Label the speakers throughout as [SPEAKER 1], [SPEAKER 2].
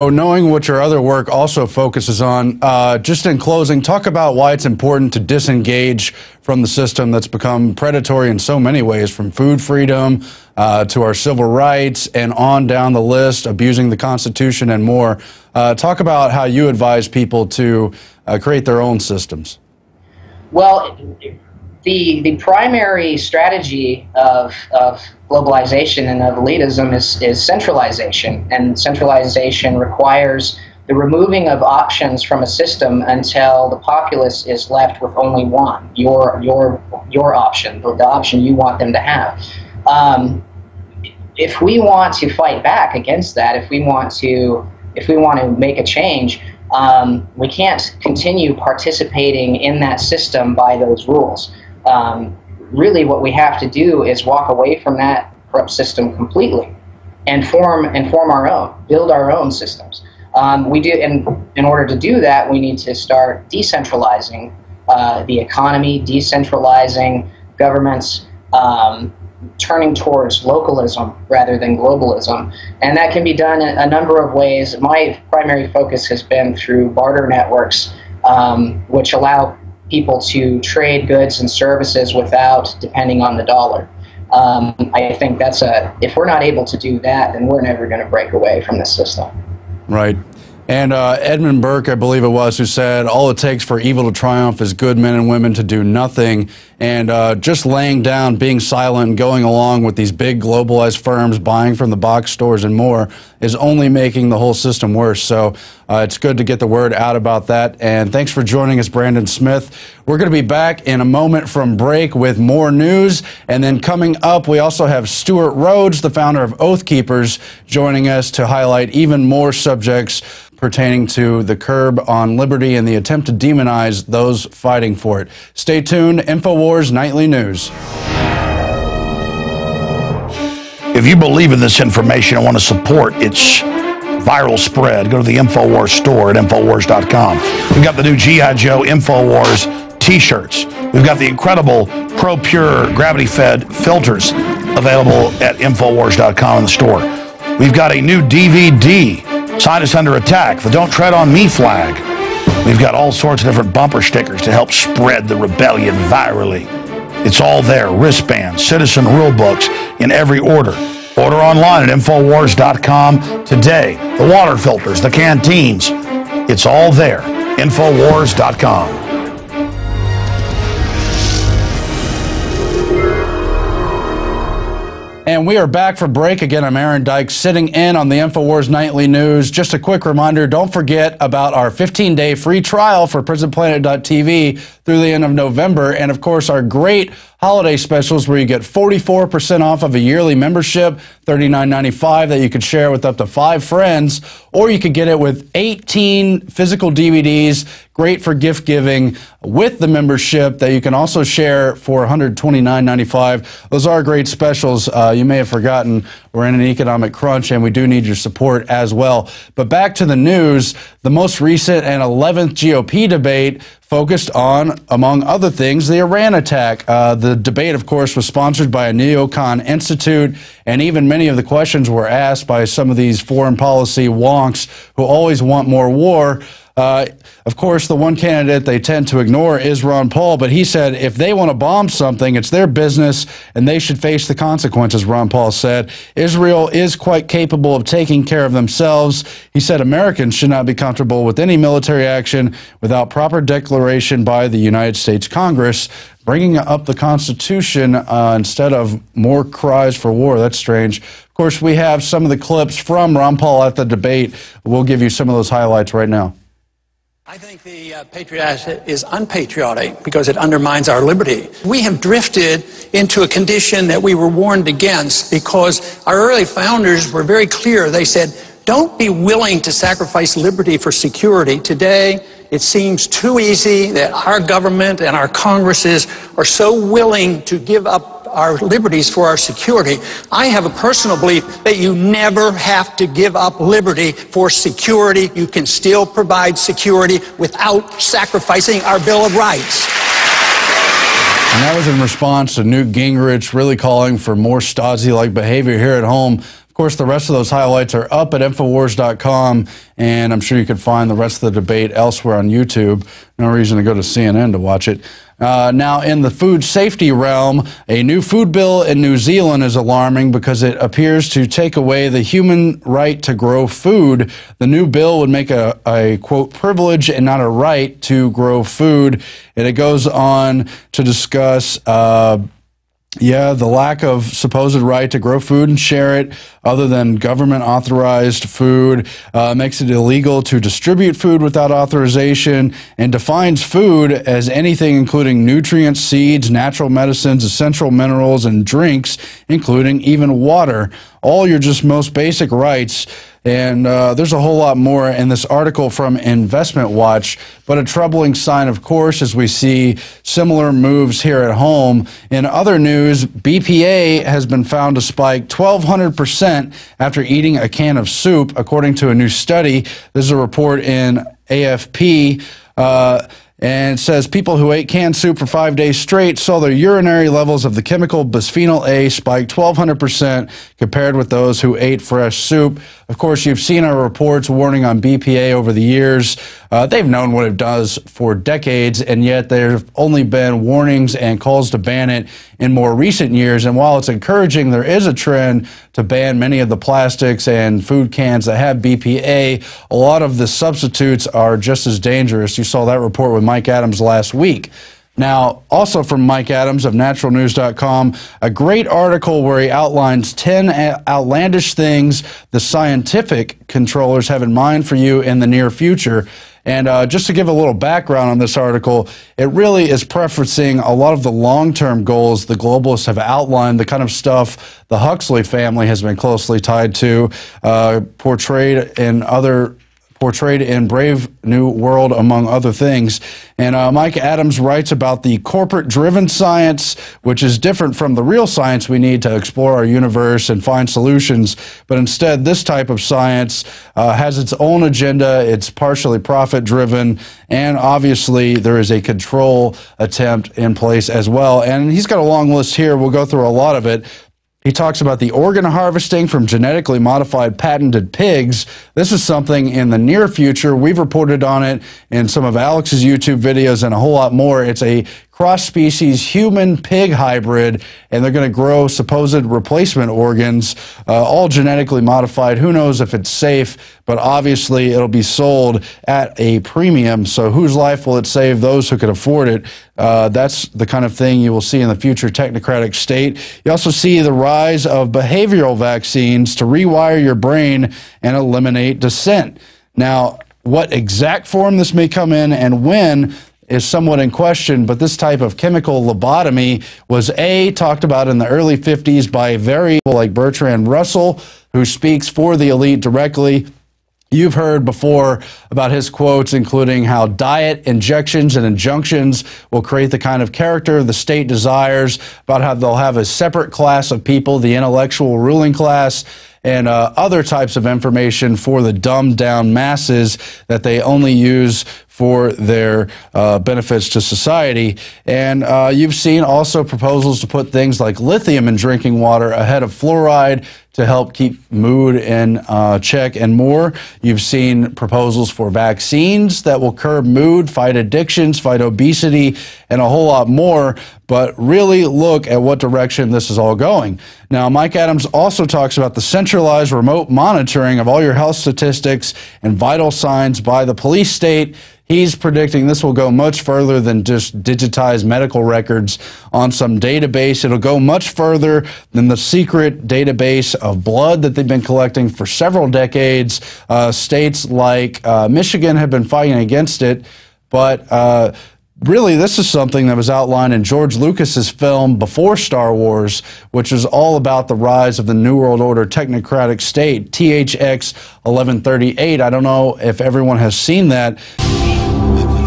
[SPEAKER 1] Knowing what your other work also focuses on, just in closing, talk about why it's important to disengage from the system that's become predatory in so many ways, from food freedom to our civil rights and on down the list, abusing the Constitution and more. Talk about how you advise people to create their own systems.
[SPEAKER 2] Well, the primary strategy of globalization and of elitism is centralization, and centralization requires the removing of options from a system until the populace is left with only one, your option, the option you want them to have. If we want to fight back against that, if we want to make a change, we can't continue participating in that system by those rules. Really what we have to do is walk away from that corrupt system completely and form our own, build our own systems. In order to do that, we need to start decentralizing the economy, decentralizing governments, turning towards localism rather than globalism. And that can be done in a number of ways. My primary focus has been through barter networks, which allow people to trade goods and services without depending on the dollar. I think if we're not able to do that, then we're never going to break away from this system.
[SPEAKER 1] Right. And Edmund Burke, I believe it was, who said, all it takes for evil to triumph is good men and women to do nothing. And just laying down, being silent, and going along with these big globalized firms, buying from the box stores and more, is only making the whole system worse. So it's good to get the word out about that. And thanks for joining us, Brandon Smith. We're going to be back in a moment from break with more news. And then coming up, we also have Stewart Rhodes, the founder of Oathkeepers, joining us to highlight even more subjects pertaining to the curb on liberty and the attempt to demonize those fighting for it. Stay tuned. INFOWARS Nightly News.
[SPEAKER 3] If you believe in this information and want to support its viral spread, go to the INFOWARS store at INFOWARS.com. We've got the new G.I. Joe INFOWARS t-shirts. We've got the incredible Pro Pure gravity-fed filters available at INFOWARS.com in the store. We've got a new DVD, Scientists Under Attack, the Don't Tread on Me flag. We've got all sorts of different bumper stickers to help spread the rebellion virally. It's all there, wristbands, citizen rule books in every order. Order online at INFOWARS.com today. The water filters, the canteens, it's all there. INFOWARS.com.
[SPEAKER 1] And we are back for break. Again, I'm Aaron Dykes, sitting in on the INFOWARS Nightly News. Just a quick reminder, don't forget about our 15-day free trial for PrisonPlanet.tv through the end of November. And, of course, our great holiday specials where you get 44% off of a yearly membership, $39.95, that you could share with up to 5 friends, or you could get it with 18 physical DVDs, great for gift giving with the membership, that you can also share for $129.95. Those are great specials. You may have forgotten we're in an economic crunch and we do need your support as well. But back to the news, the most recent and 11th GOP debate focused on, among other things, the Iran attack. The debate, of course, was sponsored by a neocon institute, and even many of the questions were asked by some of these foreign policy wonks who always want more war. Of course, the one candidate they tend to ignore is Ron Paul, but he said if they want to bomb something, it's their business and they should face the consequences, Ron Paul said. Israel is quite capable of taking care of themselves. He said Americans should not be comfortable with any military action without proper declaration by the United States Congress. Bringing up the Constitution instead of more cries for war. That's strange. Of course, we have some of the clips from Ron Paul at the debate. We'll give you some of those highlights right now.
[SPEAKER 4] I think the Patriot Act is unpatriotic because it undermines our liberty. We have drifted into a condition that we were warned against because our early founders were very clear. They said, don't be willing to sacrifice liberty for security. Today, it seems too easy that our government and our Congresses are so willing to give up our liberties for our security. I have a personal belief that you never have to give up liberty for security. You can still provide security without sacrificing our Bill of Rights.
[SPEAKER 1] And that was in response to Newt Gingrich really calling for more Stasi-like behavior here at home. Of course, the rest of those highlights are up at INFOWARS.com, and I'm sure you could find the rest of the debate elsewhere on YouTube. No reason to go to CNN to watch it. Now, in the food safety realm, a new food bill in New Zealand is alarming because it appears to take away the human right to grow food. The new bill would make a quote, privilege and not a right to grow food. And it goes on to discuss the lack of supposed right to grow food and share it other than government-authorized food, makes it illegal to distribute food without authorization, and defines food as anything including nutrients, seeds, natural medicines, essential minerals, and drinks, including even water. All your just most basic rights. And there's a whole lot more in this article from Investment Watch, but a troubling sign, of course, as we see similar moves here at home. In other news, BPA has been found to spike 1,200% after eating a can of soup, according to a new study. This is a report in AFP. And it says people who ate canned soup for 5 days straight saw their urinary levels of the chemical bisphenol A spike 1,200% compared with those who ate fresh soup. Of course, you've seen our reports warning on BPA over the years. They've known what it does for decades, and yet there have only been warnings and calls to ban it in more recent years. And while it's encouraging, there is a trend to ban many of the plastics and food cans that have BPA. A lot of the substitutes are just as dangerous. You saw that report with Mike Adams last week. Now, also from Mike Adams of naturalnews.com, a great article where he outlines 10 outlandish things the scientific controllers have in mind for you in the near future. And just to give a little background on this article, it really is preferencing a lot of the long-term goals the globalists have outlined, the kind of stuff the Huxley family has been closely tied to, portrayed in Brave New World, among other things. And Mike Adams writes about the corporate-driven science, which is different from the real science we need to explore our universe and find solutions. But instead, this type of science has its own agenda. It's partially profit-driven, and obviously there is a control attempt in place as well. And he's got a long list here. We'll go through a lot of it. He talks about the organ harvesting from genetically modified patented pigs. This is something in the near future. We've reported on it in some of Alex's YouTube videos and a whole lot more. It's a cross-species human-pig hybrid, and they're going to grow supposed replacement organs, all genetically modified. Who knows if it's safe, but obviously it'll be sold at a premium. So whose life will it save? Those who can afford it. That's the kind of thing you will see in the future technocratic state. You also see the rise of behavioral vaccines to rewire your brain and eliminate dissent. Now, what exact form this may come in and when is somewhat in question, but this type of chemical lobotomy was talked about in the early 50s by very like Bertrand Russell, who speaks for the elite directly. You've heard before about his quotes, including how diet, injections, and injunctions will create the kind of character the state desires, about how they'll have a separate class of people, the intellectual ruling class, and other types of information for the dumbed-down masses that they only use for their benefits to society. And you've seen also proposals to put things like lithium in drinking water ahead of fluoride to help keep mood in check and more. You've seen proposals for vaccines that will curb mood, fight addictions, fight obesity, and a whole lot more. But really look at what direction this is all going. Now, Mike Adams also talks about the centralized remote monitoring of all your health statistics and vital signs by the police state. He's predicting this will go much further than just digitized medical records on some database. It'll go much further than the secret database of blood that they've been collecting for several decades. States like Michigan have been fighting against it, but really, this is something that was outlined in George Lucas's film before Star Wars, which is all about the rise of the New World Order technocratic state, THX 1138. I don't know if everyone has seen that.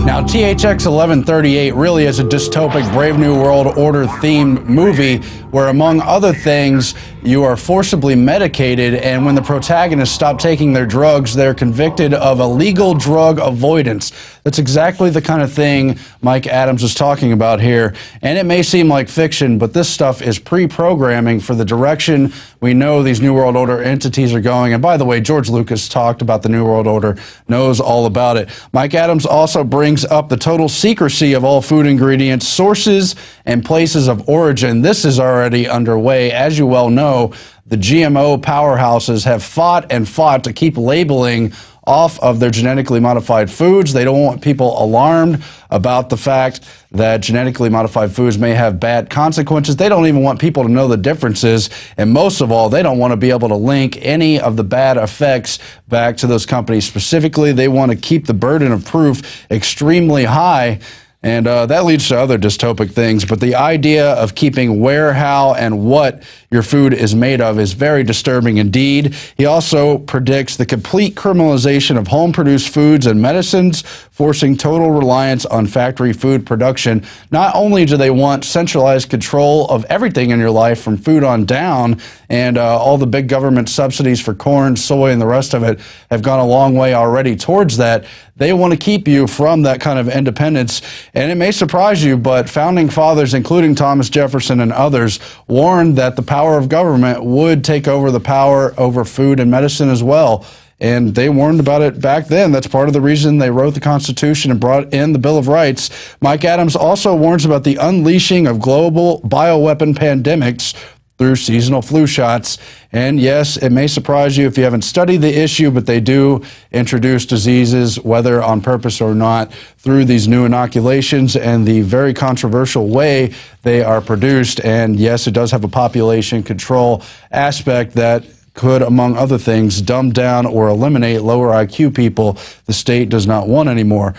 [SPEAKER 1] Now, THX 1138 really is a dystopic Brave New World Order themed movie where, among other things, you are forcibly medicated, and when the protagonists stop taking their drugs, they're convicted of illegal drug avoidance. That's exactly the kind of thing Mike Adams is talking about here. And it may seem like fiction, but this stuff is pre-programming for the direction we know these New World Order entities are going. And by the way, George Lucas talked about the New World Order, knows all about it. Mike Adams also brings up the total secrecy of all food ingredients, sources, and places of origin. This is already underway. As you well know, the GMO powerhouses have fought and fought to keep labeling off of their genetically modified foods. They don't want people alarmed about the fact that genetically modified foods may have bad consequences. They don't even want people to know the differences. And most of all, they don't want to be able to link any of the bad effects back to those companies specifically. They want to keep the burden of proof extremely high. And that leads to other dystopic things. But the idea of keeping where, how, and what your food is made of is very disturbing indeed. He also predicts the complete criminalization of home-produced foods and medicines, forcing total reliance on factory food production. Not only do they want centralized control of everything in your life from food on down, and all the big government subsidies for corn, soy, and the rest of it have gone a long way already towards that. They want to keep you from that kind of independence. And it may surprise you, but founding fathers, including Thomas Jefferson and others, warned that the power of government would take over the power over food and medicine as well. And they warned about it back then. That's part of the reason they wrote the Constitution and brought in the Bill of Rights. Mike Adams also warns about the unleashing of global bioweapon pandemics through seasonal flu shots. And yes, it may surprise you if you haven't studied the issue, but they do introduce diseases, whether on purpose or not, through these new inoculations and the very controversial way they are produced. And yes, it does have a population control aspect that could, among other things, dumb down or eliminate lower IQ people the state does not want anymore.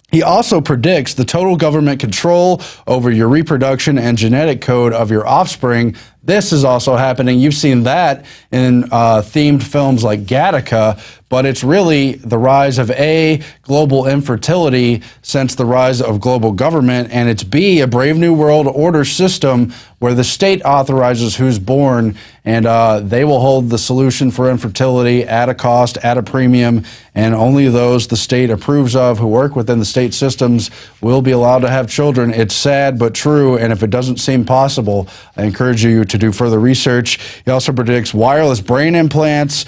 [SPEAKER 1] He also predicts the total government control over your reproduction and genetic code of your offspring. This is also happening. You've seen that in themed films like Gattaca, but it's really the rise of A, global infertility since the rise of global government, and it's B, a brave new world order system where the state authorizes who's born, and they will hold the solution for infertility at a cost, at a premium, and only those the state approves of who work within the state systems will be allowed to have children. It's sad but true, and if it doesn't seem possible, I encourage you to do further research. He also predicts wireless brain implants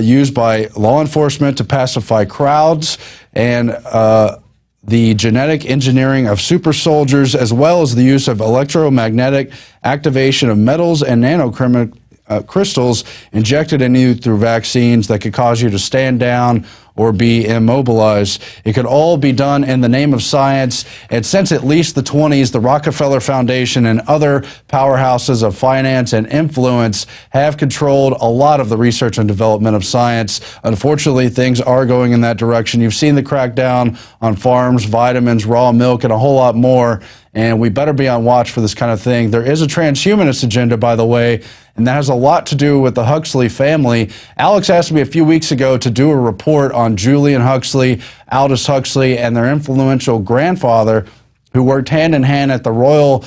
[SPEAKER 1] used by law enforcement to pacify crowds, and the genetic engineering of super soldiers, as well as the use of electromagnetic activation of metals and crystals injected in you through vaccines that could cause you to stand down or be immobilized. It could all be done in the name of science. And since at least the 20s, the Rockefeller Foundation and other powerhouses of finance and influence have controlled a lot of the research and development of science. Unfortunately, things are going in that direction. You've seen the crackdown on farms, vitamins, raw milk, and a whole lot more. And we better be on watch for this kind of thing. There is a transhumanist agenda, by the way, and that has a lot to do with the Huxley family. Alex asked me a few weeks ago to do a report on Julian Huxley, Aldous Huxley, and their influential grandfather, who worked hand in hand at the Royal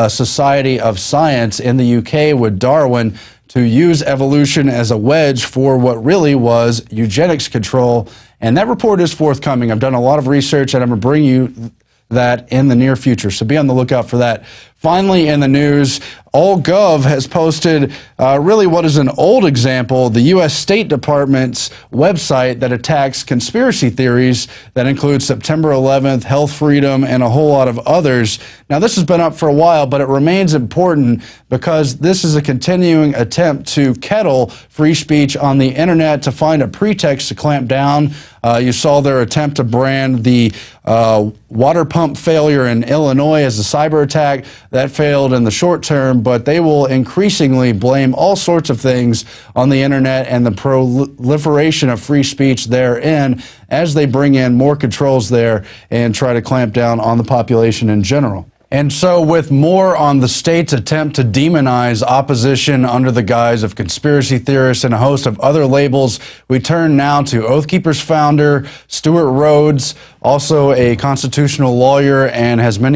[SPEAKER 1] Society of Science in the UK with Darwin to use evolution as a wedge for what really was eugenics control. And that report is forthcoming. I've done a lot of research, and I'm going to bring you that in the near future, so be on the lookout for that. Finally, in the news, AllGov has posted really what is an old example, the U.S. State Department's website that attacks conspiracy theories that include September 11th, health freedom, and a whole lot of others. Now, this has been up for a while, but it remains important because this is a continuing attempt to kettle free speech on the internet to find a pretext to clamp down. You saw their attempt to brand the water pump failure in Illinois as a cyber attack. That failed in the short term, but they will increasingly blame all sorts of things on the internet and the proliferation of free speech therein as they bring in more controls there and try to clamp down on the population in general. And so with more on the state's attempt to demonize opposition under the guise of conspiracy theorists and a host of other labels, we turn now to Oathkeepers founder Stewart Rhodes, also a constitutional lawyer and has many